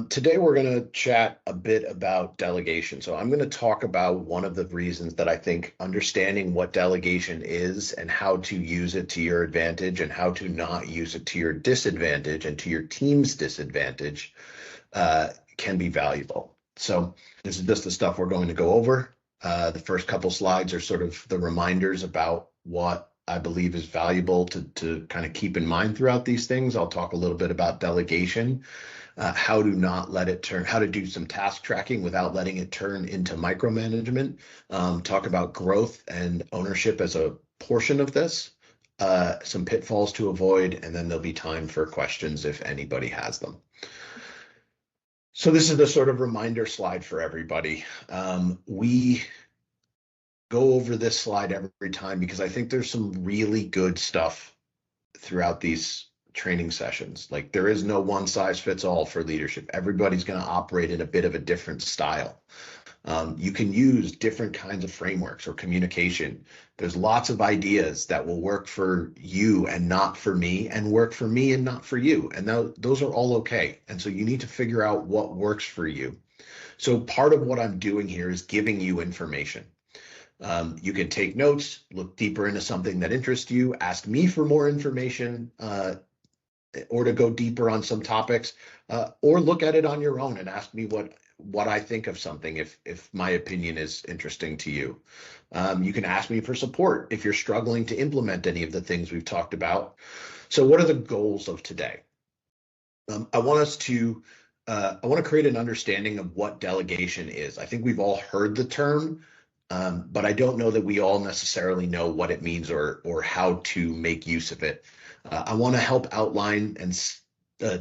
Today we're going to chat a bit about delegation. So I'm going to talk about one of the reasons that I think understanding what delegation is and how to use it to your advantage and how to not use it to your disadvantage and to your team's disadvantage can be valuable. So this is just the stuff we're going to go over. The first couple slides are sort of the reminders about what I believe is valuable to kind of keep in mind throughout these things. I'll talk a little bit about delegation, how to not let it turn, how to do some task tracking without letting it turn into micromanagement, talk about growth and ownership as a portion of this, some pitfalls to avoid, and then there'll be time for questions if anybody has them. So this is the sort of reminder slide for everybody. We go over this slide every time because I think there's some really good stuff throughout these training sessions. Like there is no one size fits all for leadership. Everybody's going to operate in a bit of a different style. You can use different kinds of frameworks or communication. There's lots of ideas that will work for you and not for me, and work for me and not for you. And those are all okay. And so you need to figure out what works for you. So part of what I'm doing here is giving you information. You can take notes, look deeper into something that interests you, ask me for more information, or to go deeper on some topics, or look at it on your own and ask me what I think of something if my opinion is interesting to you. You can ask me for support if you're struggling to implement any of the things we've talked about. So what are the goals of today? I want to create an understanding of what delegation is. I think we've all heard the term, but I don't know that we all necessarily know what it means or how to make use of it. I want to help outline and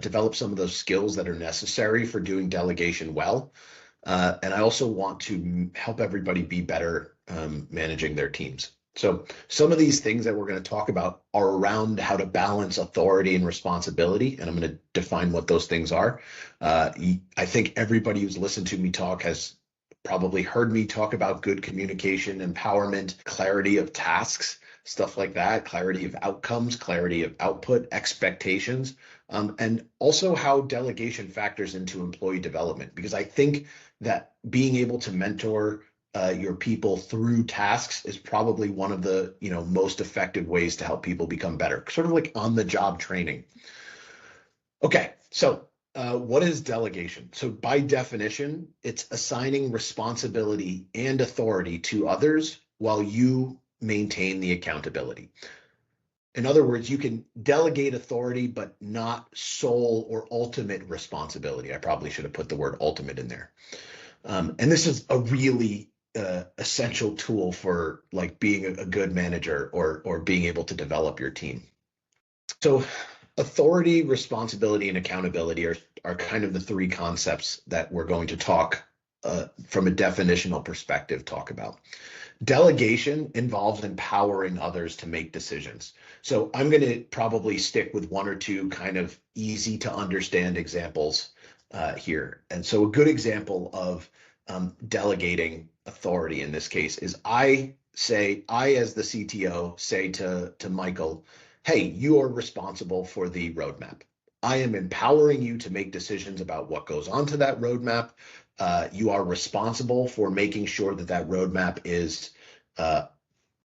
develop some of those skills that are necessary for doing delegation well. And I also want to help everybody be better managing their teams. So some of these things that we're going to talk about are around how to balance authority and responsibility, and I'm going to define what those things are. I think everybody who's listened to me talk has probably heard me talk about good communication, empowerment, clarity of tasks, stuff like that, clarity of outcomes, clarity of output, expectations, and also how delegation factors into employee development. Because I think that being able to mentor your people through tasks is probably one of the most effective ways to help people become better, sort of like on the job training. Okay, so what is delegation? So by definition, it's assigning responsibility and authority to others while you maintain the accountability. In other words, you can delegate authority, but not sole or ultimate responsibility. I probably should have put the word ultimate in there. And this is a really essential tool for like being a good manager or being able to develop your team. So authority, responsibility, and accountability are kind of the three concepts that we're going to talk from a definitional perspective talk about. Delegation involves empowering others to make decisions. So I'm going to probably stick with one or two kind of easy to understand examples here. And so a good example of delegating authority in this case is I as the CTO say to Michael, hey, you are responsible for the roadmap. I am empowering you to make decisions about what goes onto that roadmap. You are responsible for making sure that that roadmap is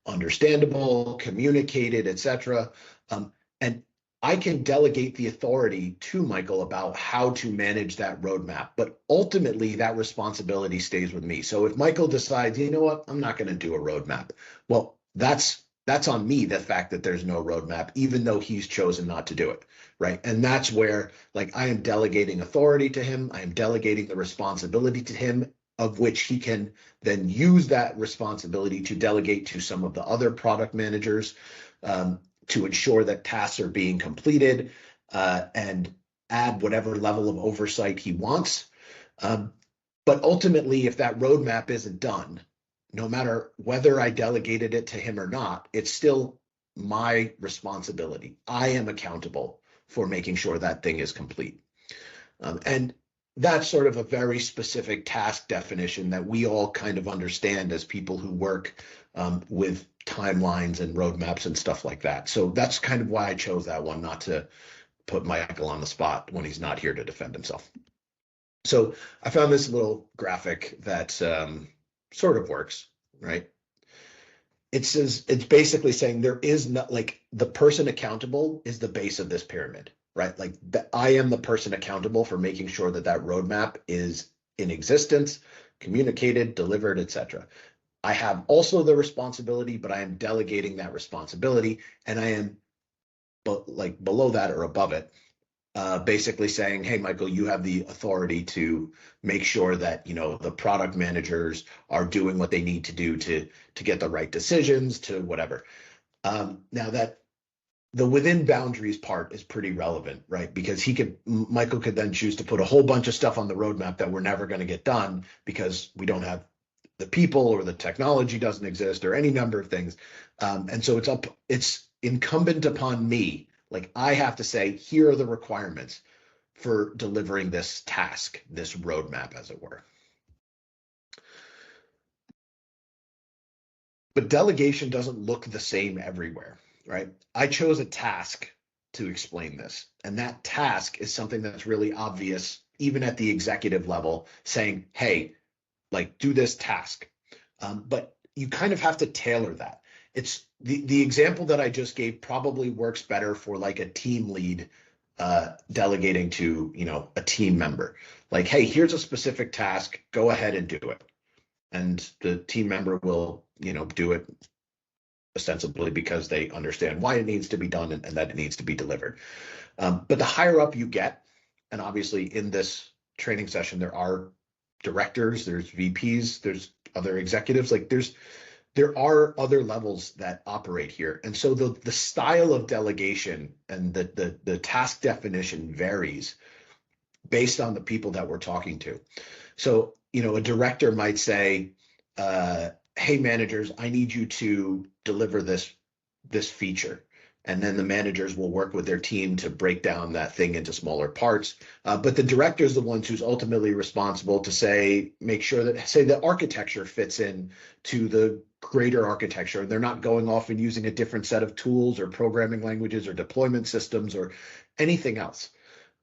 understandable, communicated, etc. And I can delegate the authority to Michael about how to manage that roadmap, but ultimately that responsibility stays with me. So if Michael decides, you know what, I'm not going to do a roadmap, well, that's on me, the fact that there's no roadmap, even though he's chosen not to do it, right? And that's where, like, I am delegating authority to him. I am delegating the responsibility to him, of which he can then use that responsibility to delegate to some of the other product managers to ensure that tasks are being completed and add whatever level of oversight he wants. But ultimately, if that roadmap isn't done, no matter whether I delegated it to him or not, it's still my responsibility. I am accountable for making sure that thing is complete. And that's sort of a very specific task definition that we all kind of understand as people who work with timelines and roadmaps and stuff like that. So that's kind of why I chose that one, not to put Michael on the spot when he's not here to defend himself. So I found this little graphic that sort of works, right? It says it's basically saying there is not like the person accountable is the base of this pyramid, right? Like I am the person accountable for making sure that that roadmap is in existence, communicated, delivered, etc. I have also the responsibility, but I am delegating that responsibility, and I am like below that or above it, basically saying, "Hey, Michael, you have the authority to make sure that the product managers are doing what they need to do to get the right decisions to whatever." Now that the within boundaries part is pretty relevant, right? Because Michael could then choose to put a whole bunch of stuff on the roadmap that we're never going to get done because we don't have the people or the technology doesn't exist or any number of things. And so it's incumbent upon me. Like I have to say, here are the requirements for delivering this task, this roadmap, as it were. But delegation doesn't look the same everywhere, right? I chose a task to explain this. And that task is something that's really obvious, even at the executive level, saying, hey, like do this task. But you kind of have to tailor that. It's the example that I just gave probably works better for like a team lead delegating to a team member. Like, hey, here's a specific task. Go ahead and do it, and the team member will do it ostensibly because they understand why it needs to be done and that it needs to be delivered. But the higher up you get, and obviously in this training session there are directors, there's VPs, there's other executives, like there are other levels that operate here. And so the style of delegation and the task definition varies based on the people that we're talking to. So, a director might say, hey, managers, I need you to deliver this feature. And then the managers will work with their team to break down that thing into smaller parts. But the director is the ones who's ultimately responsible to make sure that, say, the architecture fits in to the greater architecture. They're not going off and using a different set of tools or programming languages or deployment systems or anything else.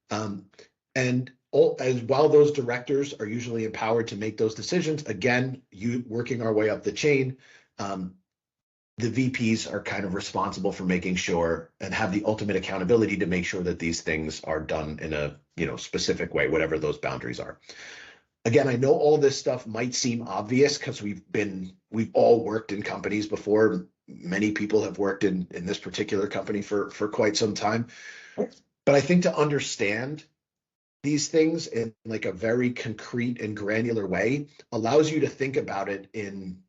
And as while those directors are usually empowered to make those decisions, again, you working our way up the chain, the VPs are kind of responsible for making sure and have the ultimate accountability to make sure that these things are done in a specific way, whatever those boundaries are. Again, I know all this stuff might seem obvious because we've all worked in companies before. Many people have worked in this particular company for quite some time. But I think to understand these things in like a very concrete and granular way allows you to think about it in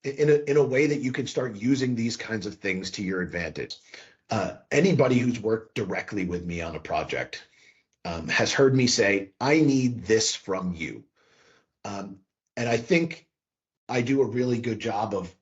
a way that you can start using these kinds of things to your advantage. Anybody who's worked directly with me on a project has heard me say, I need this from you. And I think I do a really good job of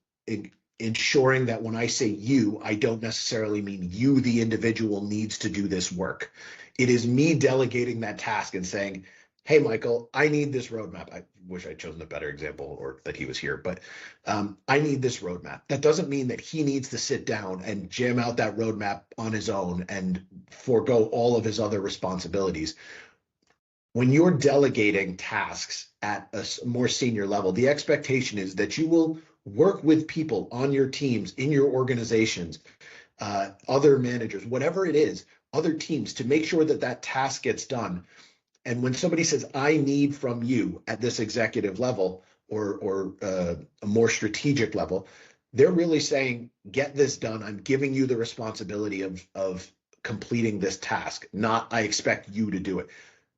ensuring that when I say you, I don't necessarily mean you, the individual, needs to do this work. It is me delegating that task and saying, hey, Michael, I need this roadmap. I wish I'd chosen a better example or that he was here, but I need this roadmap. That doesn't mean that he needs to sit down and jam out that roadmap on his own and forego all of his other responsibilities. When you're delegating tasks at a more senior level, the expectation is that you will work with people on your teams, in your organizations, other managers, whatever it is, other teams, to make sure that that task gets done. And when somebody says, I need from you at this executive level or a more strategic level, they're really saying, get this done. I'm giving you the responsibility of completing this task, not I expect you to do it.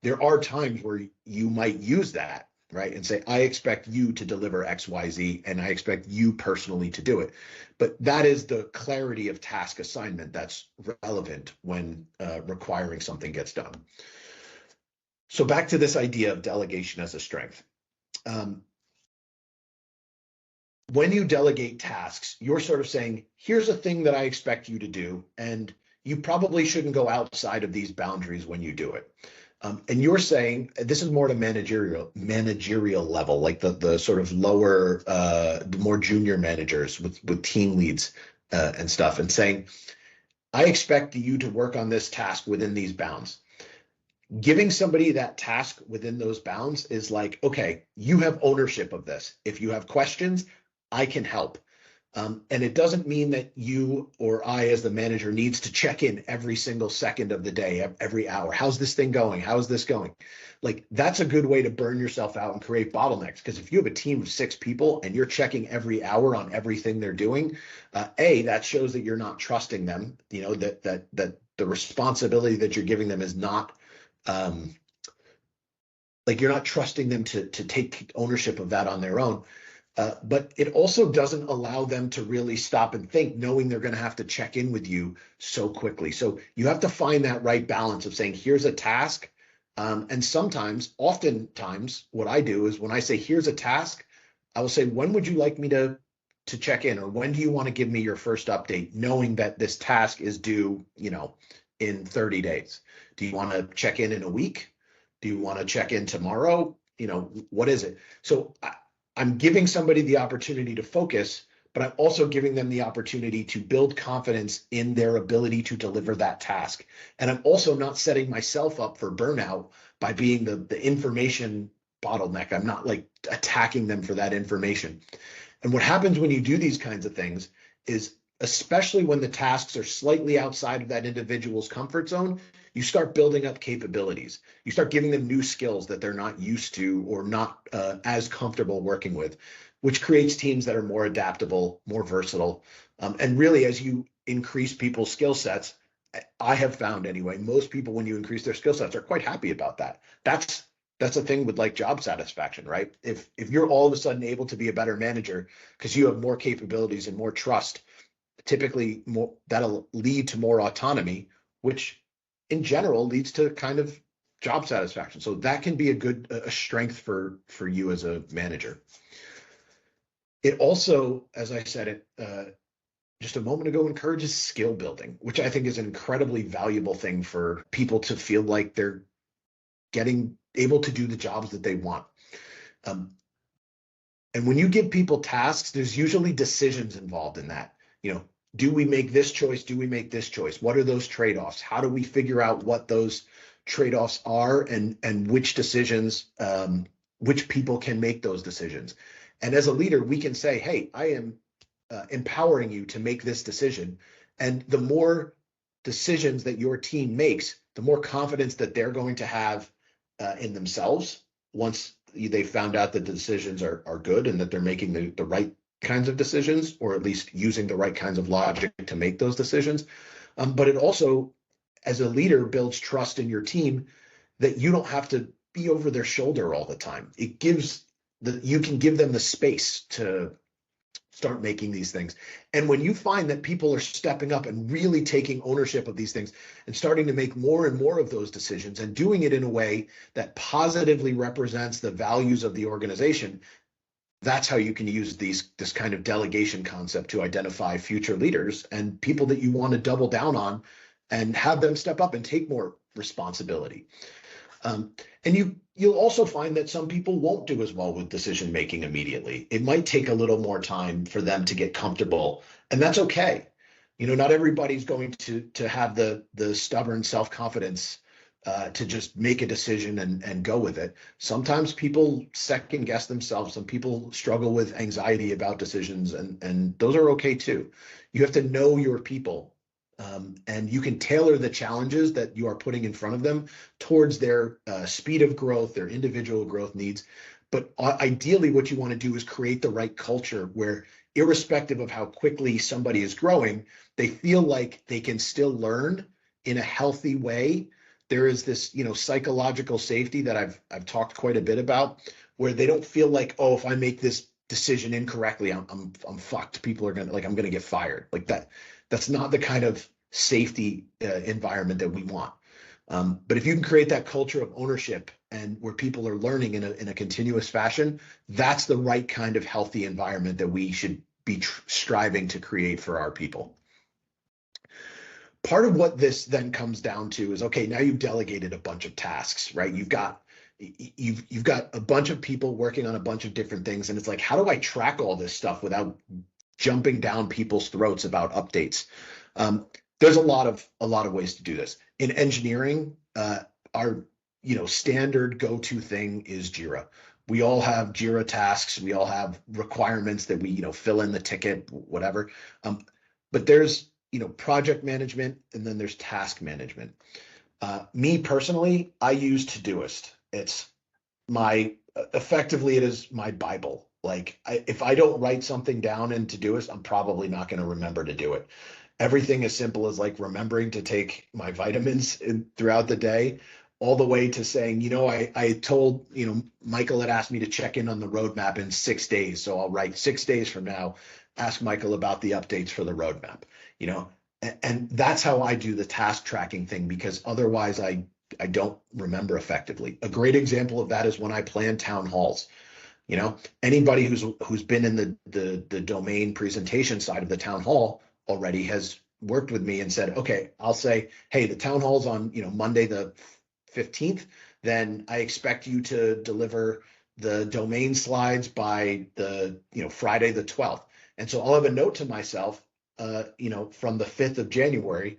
There are times where you might use that, right? And say, I expect you to deliver X, Y, Z, and I expect you personally to do it. But that is the clarity of task assignment that's relevant when requiring something gets done. So back to this idea of delegation as a strength. When you delegate tasks, you're sort of saying, here's a thing that I expect you to do, and you probably shouldn't go outside of these boundaries when you do it. And you're saying this is more at a managerial level, like the sort of lower, the more junior managers with team leads and stuff, and saying, I expect you to work on this task within these bounds. Giving somebody that task within those bounds is like, okay, you have ownership of this. If you have questions, I can help. And it doesn't mean that you or I, as the manager, needs to check in every single second of the day, every hour. How's this thing going? How's this going? Like, that's a good way to burn yourself out and create bottlenecks. Because if you have a team of 6 people and you're checking every hour on everything they're doing, that shows that you're not trusting them. You know, that the responsibility that you're giving them is not like you're not trusting them to take ownership of that on their own. But it also doesn't allow them to really stop and think, knowing they're going to have to check in with you so quickly. So you have to find that right balance of saying, here's a task. And oftentimes, what I do is when I say, here's a task, I will say, when would you like me to check in? Or when do you want to give me your first update, knowing that this task is due, in 30 days? Do you want to check in a week? Do you want to check in tomorrow? What is it? So I'm giving somebody the opportunity to focus, but I'm also giving them the opportunity to build confidence in their ability to deliver that task. And I'm also not setting myself up for burnout by being the information bottleneck. I'm not like attacking them for that information. And what happens when you do these kinds of things is, especially when the tasks are slightly outside of that individual's comfort zone, you start building up capabilities. You start giving them new skills that they're not used to or not as comfortable working with, which creates teams that are more adaptable, more versatile. And really, as you increase people's skill sets, I have found anyway, most people, when you increase their skill sets, are quite happy about that. That's the thing with like job satisfaction, right? If you're all of a sudden able to be a better manager because you have more capabilities and more trust, typically that'll lead to more autonomy, which in general leads to kind of job satisfaction. So that can be a strength for you as a manager. It also, as I said it just a moment ago, encourages skill building, which I think is an incredibly valuable thing for people to feel like they're getting able to do the jobs that they want. And when you give people tasks, there's usually decisions involved in that. Do we make this choice? Do we make this choice? What are those trade-offs? How do we figure out what those trade-offs are and which decisions, which people can make those decisions? And as a leader, we can say, hey, I am empowering you to make this decision. And the more decisions that your team makes, the more confidence that they're going to have in themselves once they found out that the decisions are good and that they're making the right kinds of decisions, or at least using the right kinds of logic to make those decisions. But it also, as a leader, builds trust in your team that you don't have to be over their shoulder all the time. It gives you can give them the space to start making these things. And when you find that people are stepping up and really taking ownership of these things and starting to make more and more of those decisions and doing it in a way that positively represents the values of the organization, that's how you can use this kind of delegation concept to identify future leaders and people that you want to double down on and have them step up and take more responsibility. And you'll also find that some people won't do as well with decision making immediately. It might take a little more time for them to get comfortable, and that's okay. Not everybody's going to have the stubborn self-confidence to just make a decision and go with it. Sometimes people second guess themselves. Some people struggle with anxiety about decisions, and those are okay too. You have to know your people, and you can tailor the challenges that you are putting in front of them towards their speed of growth, their individual growth needs. But ideally, what you want to do is create the right culture where, irrespective of how quickly somebody is growing, they feel like they can still learn in a healthy way. There is this, psychological safety that I've talked quite a bit about, where they don't feel like, oh, if I make this decision incorrectly, I'm fucked. People are I'm gonna get fired. Like that. That's not the kind of safety environment that we want. But if you can create that culture of ownership and where people are learning in a continuous fashion, that's the right kind of healthy environment that we should be striving to create for our people. Part of what this then comes down to is, okay, now you've delegated a bunch of tasks, right? You've got a bunch of people working on a bunch of different things, and it's like, how do I track all this stuff without jumping down people's throats about updates? There's a lot of ways to do this. In engineering, our standard go-to thing is Jira. We all have Jira tasks. We all have requirements that we, fill in the ticket, whatever. But there's, project management, and then there's task management. Me personally, I use Todoist. It's effectively, it is my Bible. Like, if I don't write something down in Todoist, I'm probably not going to remember to do it. Everything as simple as like remembering to take my vitamins throughout the day, all the way to saying, I told, Michael had asked me to check in on the roadmap in 6 days. So I'll write 6 days from now, ask Michael about the updates for the roadmap, and that's how I do the task tracking thing, because otherwise I don't remember effectively. A great example of that is when I plan town halls. Anybody who's been in the domain presentation side of the town hall already has worked with me and said, okay, I'll say, hey, the town hall's on, Monday the 15th, then I expect you to deliver the domain slides by the, Friday the 12th. And so I'll have a note to myself, from the 5th of January,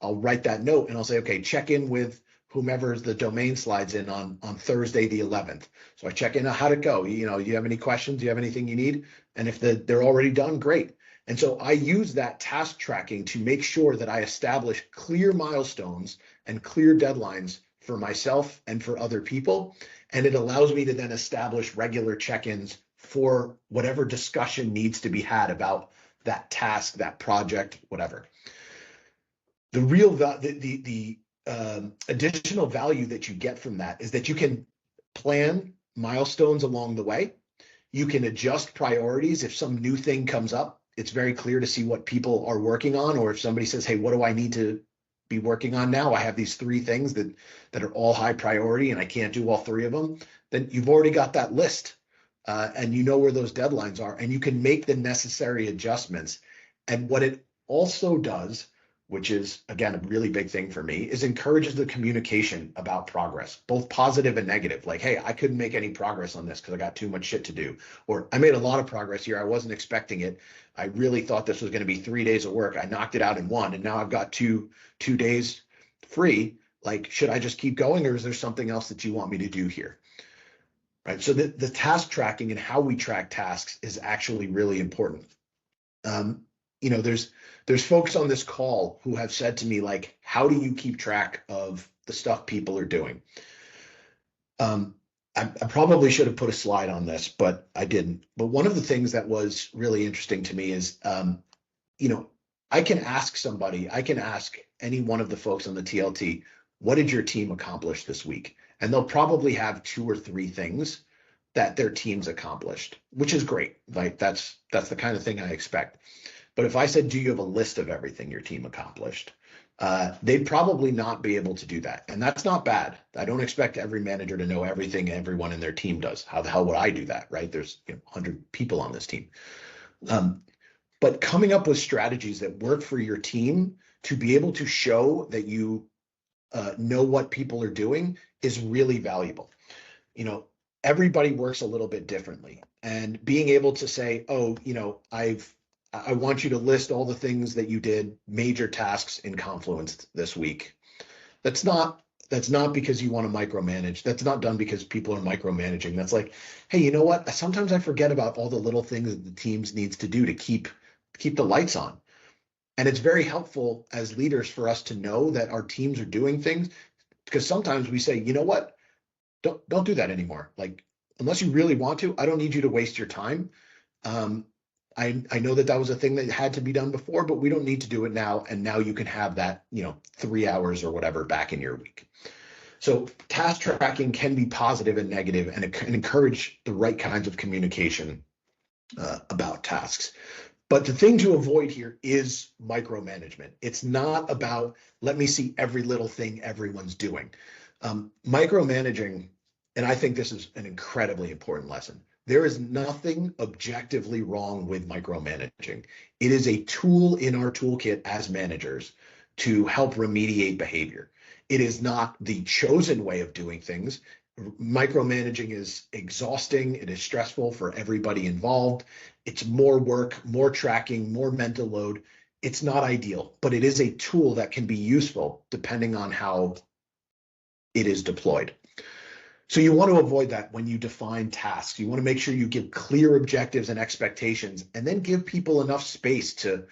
I'll write that note and I'll say, okay, check in with whomever's the domain slides in on Thursday the 11th. So I check in on how'd it go? Do you have any questions? Do you have anything you need? And if they're already done, great. And so I use that task tracking to make sure that I establish clear milestones and clear deadlines for myself and for other people. And it allows me to then establish regular check-ins for whatever discussion needs to be had about that task, that project, whatever. The real the additional value that you get from that is that you can plan milestones along the way. You can adjust priorities. If some new thing comes up, it's very clear to see what people are working on. Or if somebody says, hey, what do I need to be working on now? I have these 3 things that are all high priority and I can't do all 3 of them. Then you've already got that list and you know where those deadlines are, and you can make the necessary adjustments. And what it also does, which is, again, a really big thing for me, is encourages the communication about progress, both positive and negative. Like, hey, I couldn't make any progress on this because I got too much shit to do. Or I made a lot of progress here. I wasn't expecting it. I really thought this was going to be 3 days of work. I knocked it out in 1, and now I've got two days free. Like, should I just keep going, or is there something else that you want me to do here? Right. So the task tracking and how we track tasks is actually really important. There's folks on this call who have said to me, like, how do you keep track of the stuff people are doing? I probably should have put a slide on this, but I didn't. But one of the things that was really interesting to me is, I can ask any one of the folks on the TLT, what did your team accomplish this week? And they'll probably have 2 or 3 things that their team's accomplished, which is great. Like, that's the kind of thing I expect. But if I said, do you have a list of everything your team accomplished? They'd probably not be able to do that. And that's not bad. I don't expect every manager to know everything everyone in their team does. How the hell would I do that, right? There's 100 people on this team. But coming up with strategies that work for your team to be able to show that you know what people are doing is really valuable. Everybody works a little bit differently. And being able to say, oh, I want you to list all the things that you did, major tasks in Confluence this week. That's not because you want to micromanage. That's not done because people are micromanaging. That's like, hey, you know what? Sometimes I forget about all the little things that the teams needs to do to keep the lights on. And it's very helpful as leaders for us to know that our teams are doing things, because sometimes we say, you know what? Don't do that anymore. Like, unless you really want to, I don't need you to waste your time. I know that was a thing that had to be done before, but we don't need to do it now. And now you can have that, 3 hours or whatever back in your week. So task tracking can be positive and negative, and it can encourage the right kinds of communication about tasks. But the thing to avoid here is micromanagement. It's not about, let me see every little thing everyone's doing. Micromanaging, and I think this is an incredibly important lesson. There is nothing objectively wrong with micromanaging. It is a tool in our toolkit as managers to help remediate behavior. It is not the chosen way of doing things. Micromanaging is exhausting. It is stressful for everybody involved. It's more work, more tracking, more mental load. It's not ideal, but it is a tool that can be useful depending on how it is deployed. So you want to avoid that when you define tasks. You want to make sure you give clear objectives and expectations, and then give people enough space to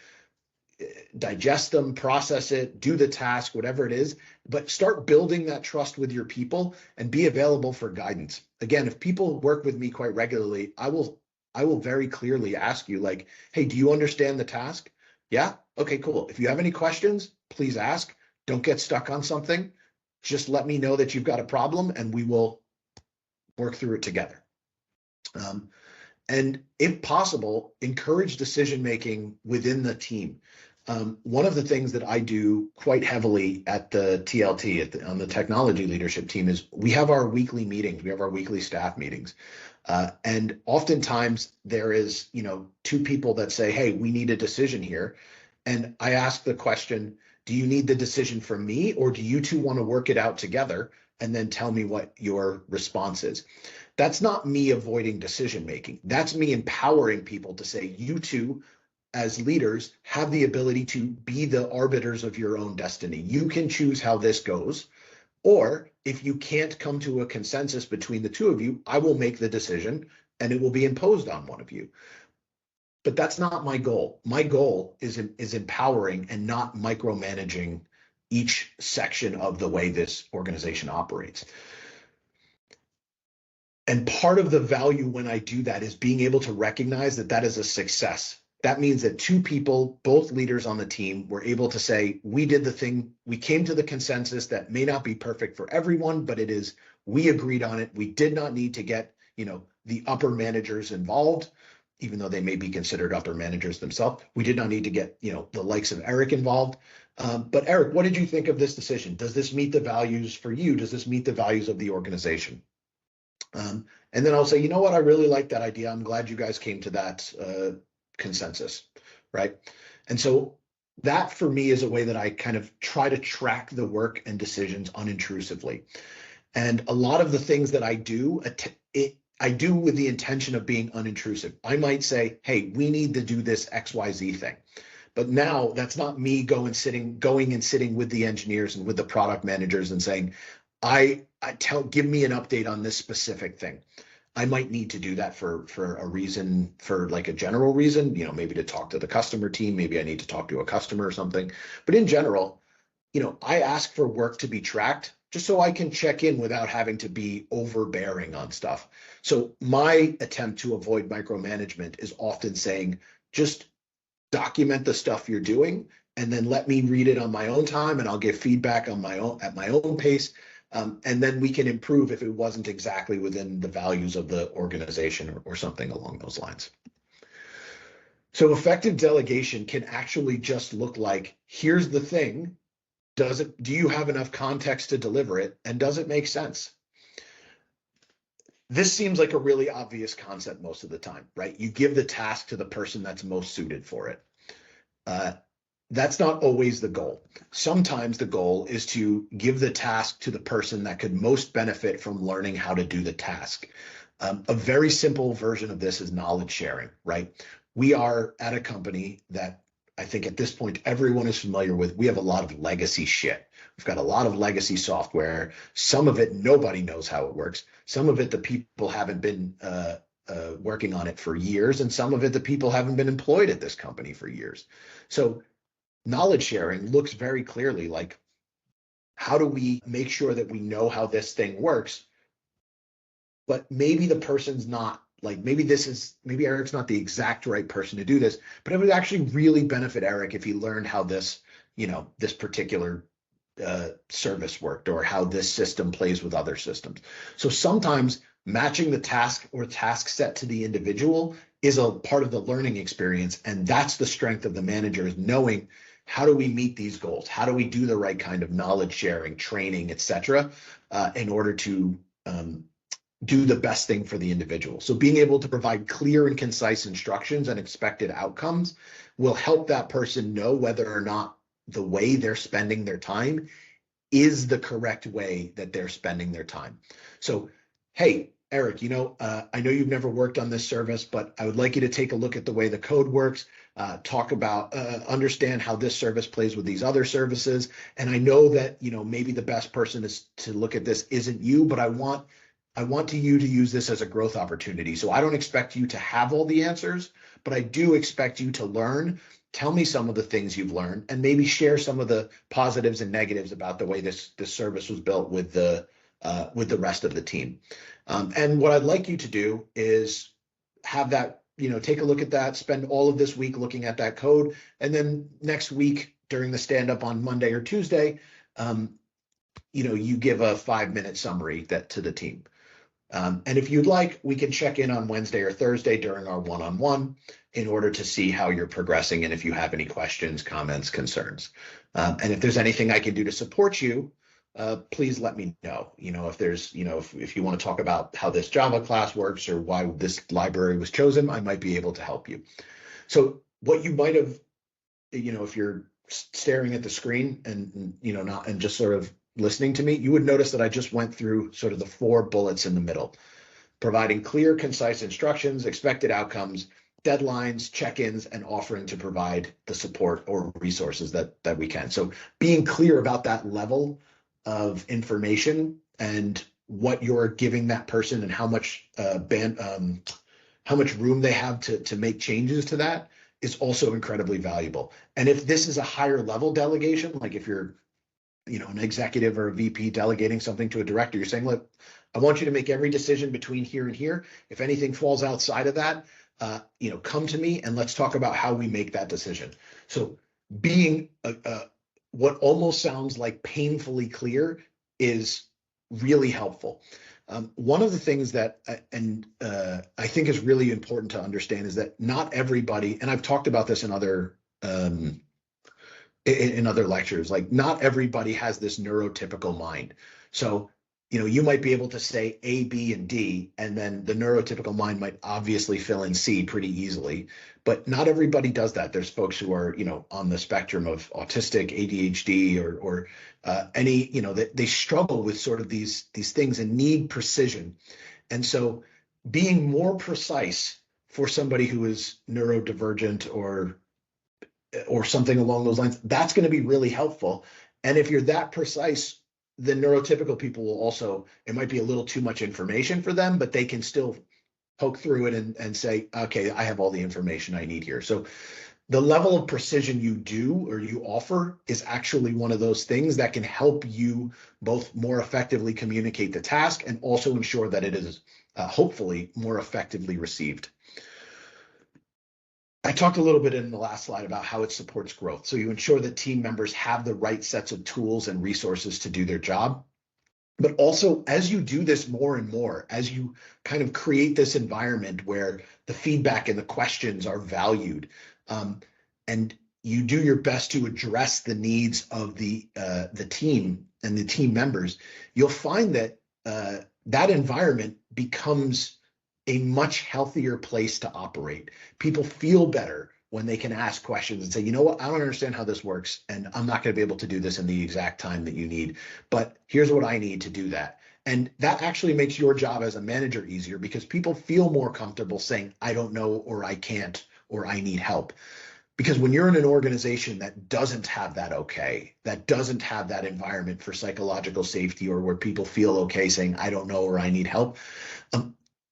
digest them, process it, do the task, whatever it is, but start building that trust with your people and be available for guidance. Again, if people work with me quite regularly, I will very clearly ask you, like, hey, do you understand the task? Yeah? Okay, cool. If you have any questions, please ask. Don't get stuck on something. Just let me know that you've got a problem and we will work through it together. And if possible, encourage decision-making within the team. One of the things that I do quite heavily at the TLT, on the technology leadership team, is we have our weekly meetings. We have our weekly staff meetings. And oftentimes there is, two people that say, hey, we need a decision here. And I ask the question, do you need the decision from me, or do you two want to work it out together and then tell me what your response is? That's not me avoiding decision making. That's me empowering people to say, you two as leaders have the ability to be the arbiters of your own destiny. You can choose how this goes. Or if you can't come to a consensus between the two of you, I will make the decision and it will be imposed on one of you. But that's not my goal. My goal is empowering and not micromanaging each section of the way this organization operates. And part of the value when I do that is being able to recognize that that is a success. That means that two people, both leaders on the team, were able to say, we did the thing, we came to the consensus that may not be perfect for everyone, but it is, we agreed on it. We did not need to get, the upper managers involved, even though they may be considered upper managers themselves. We did not need to get, the likes of Eric involved. But Eric, what did you think of this decision? Does this meet the values for you? Does this meet the values of the organization? And then I'll say, you know what, I really like that idea. I'm glad you guys came to that consensus, right? And so that for me is a way that I kind of try to track the work and decisions unintrusively. And a lot of the things that I do, I do with the intention of being unintrusive. I might say, hey, we need to do this XYZ thing. But now that's not me going and sitting with the engineers and with the product managers and saying, give me an update on this specific thing. I might need to do that for a reason, for like a general reason, maybe to talk to the customer team, maybe I need to talk to a customer or something. But in general, I ask for work to be tracked just so I can check in without having to be overbearing on stuff. So my attempt to avoid micromanagement is often saying, just document the stuff you're doing and then let me read it on my own time, and I'll give feedback at my own pace. And then we can improve if it wasn't exactly within the values of the organization or something along those lines. So effective delegation can actually just look like, here's the thing. Do you have enough context to deliver it? And does it make sense? This seems like a really obvious concept most of the time, right? You give the task to the person that's most suited for it. That's not always the goal. Sometimes the goal is to give the task to the person that could most benefit from learning how to do the task. A very simple version of this is knowledge sharing, right? We are at a company that I think at this point everyone is familiar with. We have a lot of legacy shit. We've got a lot of legacy software. Some of it, nobody knows how it works. Some of it, the people haven't been working on it for years. And some of it, the people haven't been employed at this company for years. So knowledge sharing looks very clearly like, how do we make sure that we know how this thing works? But maybe the person's not, like, maybe Eric's not the exact right person to do this, but it would actually really benefit Eric if he learned how this, this particular service worked, or how this system plays with other systems. So sometimes matching the task or task set to the individual is a part of the learning experience. And that's the strength of the manager, is knowing, how do we meet these goals? How do we do the right kind of knowledge sharing, training, et cetera, in order to do the best thing for the individual? So being able to provide clear and concise instructions and expected outcomes will help that person know whether or not the way they're spending their time is the correct way that they're spending their time. So, hey, Eric, I know you've never worked on this service, but I would like you to take a look at the way the code works, talk about, understand how this service plays with these other services. And I know that, maybe the best person is to look at this isn't you, but I want I want you to use this as a growth opportunity. So I don't expect you to have all the answers, but I do expect you to learn. Tell me some of the things you've learned and maybe share some of the positives and negatives about the way this service was built with the rest of the team. And what I'd like you to do is have that, take a look at that, spend all of this week looking at that code. And then next week during the stand-up on Monday or Tuesday, you give a 5-minute summary to the team. And if you'd like, we can check in on Wednesday or Thursday during our one-on-one in order to see how you're progressing and if you have any questions, comments, concerns. And if there's anything I can do to support you, please let me know. If there's, if you want to talk about how this Java class works or why this library was chosen, I might be able to help you. So what you might have, if you're staring at the screen and, not, and just sort of listening to me, you would notice that I just went through sort of the 4 bullets in the middle, providing clear, concise instructions, expected outcomes, deadlines, check-ins, and offering to provide the support or resources that we can. So being clear about that level of information and what you're giving that person and how much room they have to make changes to that is also incredibly valuable. And if this is a higher level delegation, like if you're an executive or a VP delegating something to a director, you're saying, look, I want you to make every decision between here and here. If anything falls outside of that, come to me and let's talk about how we make that decision. So being what almost sounds like painfully clear is really helpful. One of the things that, I think is really important to understand is that not everybody, and I've talked about this in other lectures, like not everybody has this neurotypical mind. So, you might be able to say A, B, and D, and then the neurotypical mind might obviously fill in C pretty easily, but not everybody does that. There's folks who are, on the spectrum of autistic, ADHD, or any, they struggle with sort of these things and need precision. And so being more precise for somebody who is neurodivergent or something along those lines, that's going to be really helpful. And if you're that precise, the neurotypical people will also, it might be a little too much information for them, but they can still poke through it and say, okay, I have all the information I need here. So the level of precision you do or you offer is actually one of those things that can help you both more effectively communicate the task and also ensure that it is hopefully more effectively received. I talked a little bit in the last slide about how it supports growth. So you ensure that team members have the right sets of tools and resources to do their job. But also, as you do this more and more, as you kind of create this environment where the feedback and the questions are valued, and you do your best to address the needs of the team and the team members, you'll find that that environment becomes a much healthier place to operate. People feel better when they can ask questions and say, you know what, I don't understand how this works, and I'm not going to be able to do this in the exact time that you need, but here's what I need to do that. And that actually makes your job as a manager easier because people feel more comfortable saying, I don't know, or I can't, or I need help. Because when you're in an organization that doesn't have that that doesn't have that environment for psychological safety, or where people feel okay saying, I don't know, or I need help,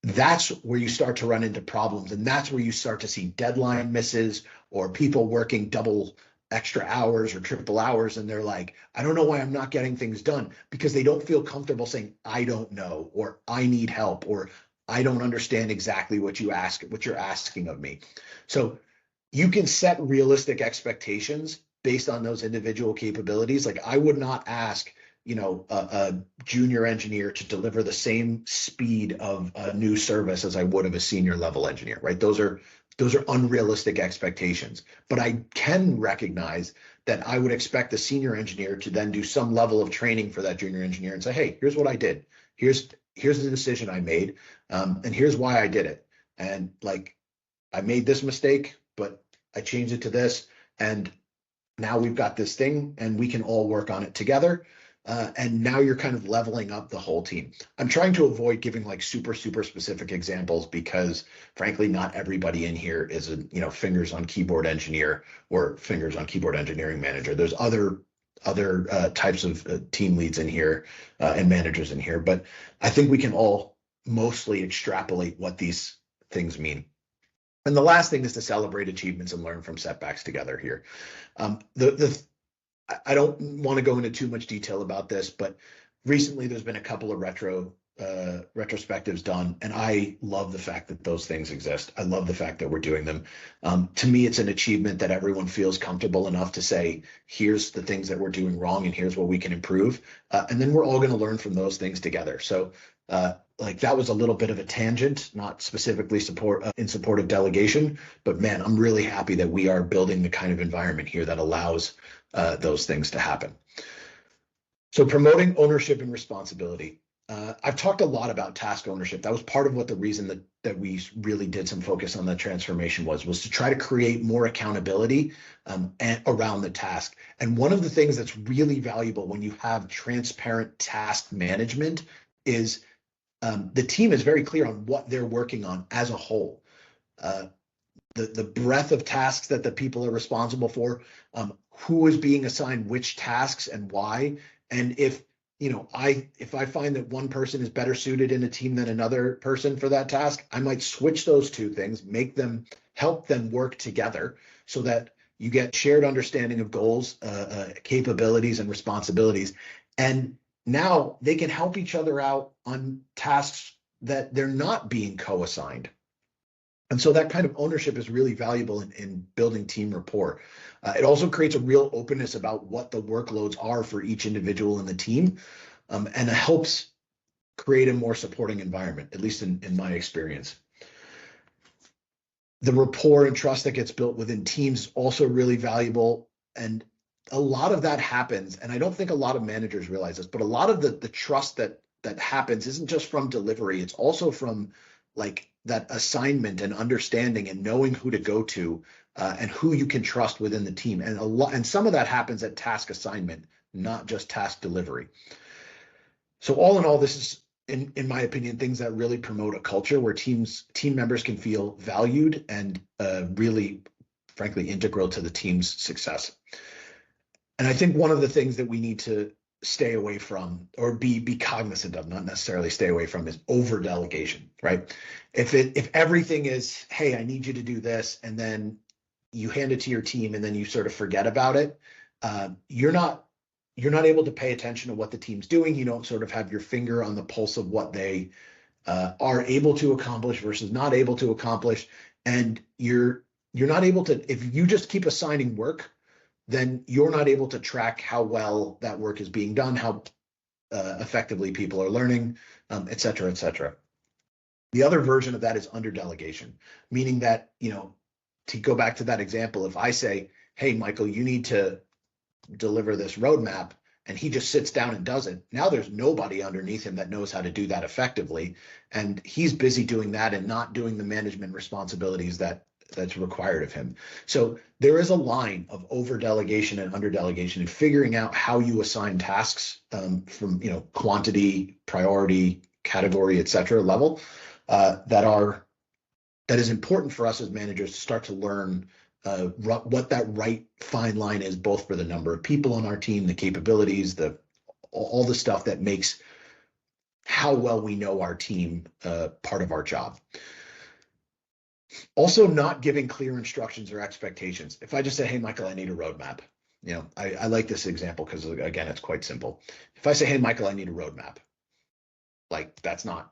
that's where you start to run into problems. And that's where you start to see deadline misses or people working double extra hours or triple hours. And they're like, I don't know why I'm not getting things done, because they don't feel comfortable saying, I don't know, or I need help, or I don't understand exactly what you're asking of me. So you can set realistic expectations based on those individual capabilities. Like I would not ask, a junior engineer to deliver the same speed of a new service as I would of a senior level engineer, right? Those are unrealistic expectations. But I can recognize that I would expect the senior engineer to then do some level of training for that junior engineer and say, hey, here's what I did. Here's the decision I made, and here's why I did it. And like, I made this mistake, but I changed it to this, and now we've got this thing, and we can all work on it together. And now you're kind of leveling up the whole team. I'm trying to avoid giving like super specific examples because frankly, not everybody in here is a, fingers on keyboard engineer or fingers on keyboard engineering manager. There's other types of team leads in here and managers in here, but I think we can all mostly extrapolate what these things mean. And the last thing is to celebrate achievements and learn from setbacks together here. I don't want to go into too much detail about this, but recently there's been a couple of retrospectives done, and I love the fact that those things exist. I love the fact that we're doing them. To me, it's an achievement that everyone feels comfortable enough to say, here's the things that we're doing wrong and here's what we can improve. And then we're all going to learn from those things together. So like that was a little bit of a tangent, not specifically in support of delegation, but man, I'm really happy that we are building the kind of environment here that allows those things to happen. So promoting ownership and responsibility. I've talked a lot about task ownership. That was part of what the reason that we really did some focus on the transformation was to try to create more accountability around the task. And one of the things that's really valuable when you have transparent task management is the team is very clear on what they're working on as a whole. The breadth of tasks that the people are responsible for, who is being assigned which tasks and why. And if I find that one person is better suited in a team than another person for that task, I might switch those two things, help them work together so that you get shared understanding of goals, capabilities, and responsibilities. And now they can help each other out on tasks that they're not being co-assigned. And so that kind of ownership is really valuable in building team rapport. It also creates a real openness about what the workloads are for each individual in the team, and it helps create a more supporting environment, at least in my experience. The rapport and trust that gets built within teams is also really valuable. And a lot of that happens, and I don't think a lot of managers realize this, but a lot of the trust that happens isn't just from delivery, it's also from like that assignment and understanding and knowing who to go to and who you can trust within the team. And some of that happens at task assignment, not just task delivery. So all in all, this is, in my opinion, things that really promote a culture where team members can feel valued and really, frankly, integral to the team's success. And I think one of the things that we need to stay away from or be cognizant of, not necessarily stay away from, is over-delegation, right? If everything is, hey, I need you to do this, and then you hand it to your team and then you sort of forget about it, you're not able to pay attention to what the team's doing. You don't sort of have your finger on the pulse of what they are able to accomplish versus not able to accomplish. And you're not able to, if you just keep assigning work, then you're not able to track how well that work is being done, how effectively people are learning, et cetera, et cetera. The other version of that is under delegation, meaning that, to go back to that example, if I say, hey, Michael, you need to deliver this roadmap, and he just sits down and does it, now there's nobody underneath him that knows how to do that effectively. And he's busy doing that and not doing the management responsibilities that's required of him. So there is a line of over delegation and under delegation, and figuring out how you assign tasks from quantity, priority, category, et cetera, level that is important for us as managers to start to learn what that right fine line is, both for the number of people on our team, the capabilities, all the stuff that makes how well we know our team part of our job. Also, not giving clear instructions or expectations. If I just say, hey, Michael, I need a roadmap. I like this example because, again, it's quite simple. If I say, hey, Michael, I need a roadmap, like that's not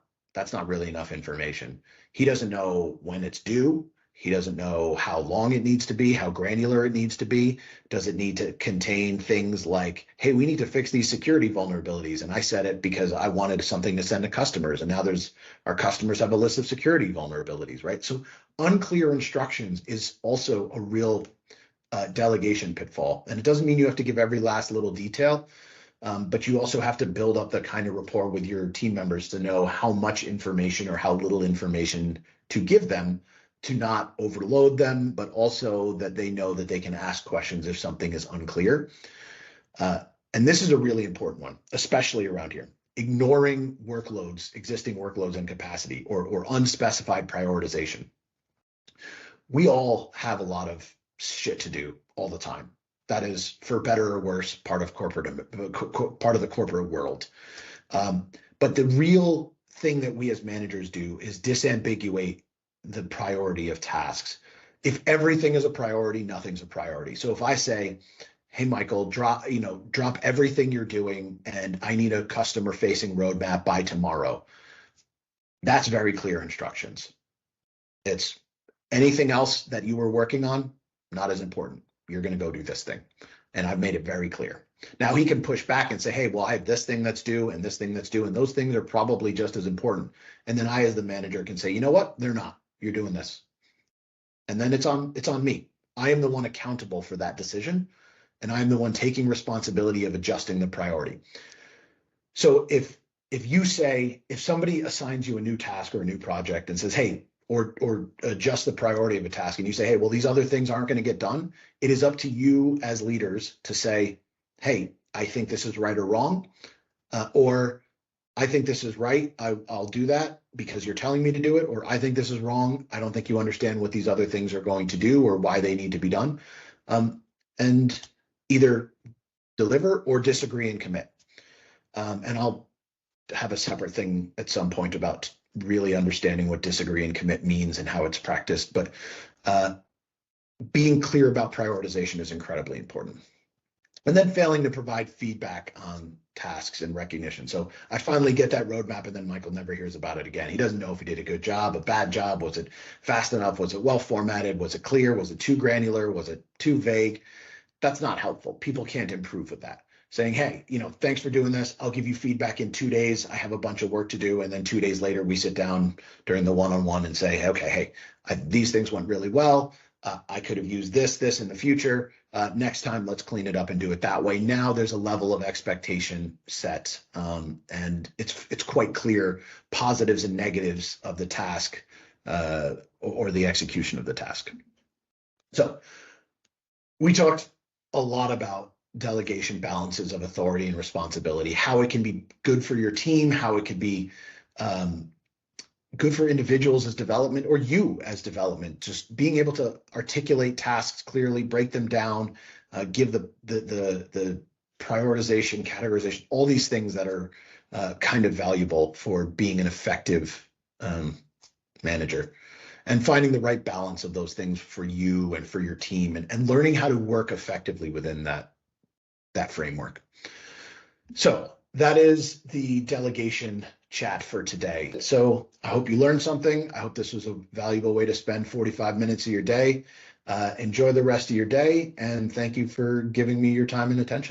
really enough information. He doesn't know when it's due. He doesn't know how long it needs to be, how granular it needs to be. Does it need to contain things like, hey, we need to fix these security vulnerabilities, and I said it because I wanted something to send to customers, and now our customers have a list of security vulnerabilities, right? So unclear instructions is also a real delegation pitfall. And it doesn't mean you have to give every last little detail, but you also have to build up the kind of rapport with your team members to know how much information or how little information to give them, to not overload them, but also that they know that they can ask questions if something is unclear. And this is a really important one, especially around here. Ignoring existing workloads and capacity, or unspecified prioritization. We all have a lot of shit to do all the time. That is, for better or worse, part of the corporate world. But the real thing that we as managers do is disambiguate the priority of tasks. If everything is a priority, nothing's a priority. So if I say, hey, Michael, drop everything you're doing, and I need a customer facing roadmap by tomorrow. That's very clear instructions. It's anything else that you were working on, not as important. You're going to go do this thing. And I've made it very clear. Now he can push back and say, hey, well, I have this thing that's due and this thing that's due, and those things are probably just as important. And then I, as the manager, can say, you know what? They're not. You're doing this. And then it's on me. I am the one accountable for that decision, and I'm the one taking responsibility of adjusting the priority. So if somebody assigns you a new task or a new project and says, hey, or adjust the priority of a task, and you say, hey, well, these other things aren't going to get done, it is up to you as leaders to say, hey, I think this is right or wrong, or I think this is right, I'll do that because you're telling me to do it, or I think this is wrong, I don't think you understand what these other things are going to do or why they need to be done, and either deliver or disagree and commit. And I'll have a separate thing at some point about really understanding what disagree and commit means and how it's practiced. But being clear about prioritization is incredibly important. And then failing to provide feedback on tasks and recognition. So I finally get that roadmap, and then Michael never hears about it again. He doesn't know if he did a good job, a bad job. Was it fast enough? Was it well formatted? Was it clear? Was it too granular? Was it too vague? That's not helpful. People can't improve with that. Saying, hey, thanks for doing this. I'll give you feedback in 2 days. I have a bunch of work to do. And then 2 days later, we sit down during the one-on-one and say, okay, hey, these things went really well. I could have used this in the future. Next time, let's clean it up and do it that way. Now there's a level of expectation set, and it's quite clear positives and negatives of the task or the execution of the task. So we talked a lot about delegation, balances of authority and responsibility, how it can be good for your team, how it could be good for individuals as development, or you as development, just being able to articulate tasks clearly, break them down, give the prioritization, categorization, all these things that are kind of valuable for being an effective manager, and finding the right balance of those things for you and for your team, and learning how to work effectively within that framework. So that is the delegation chat for today. So I hope you learned something. I hope this was a valuable way to spend 45 minutes of your day. Enjoy the rest of your day, and thank you for giving me your time and attention.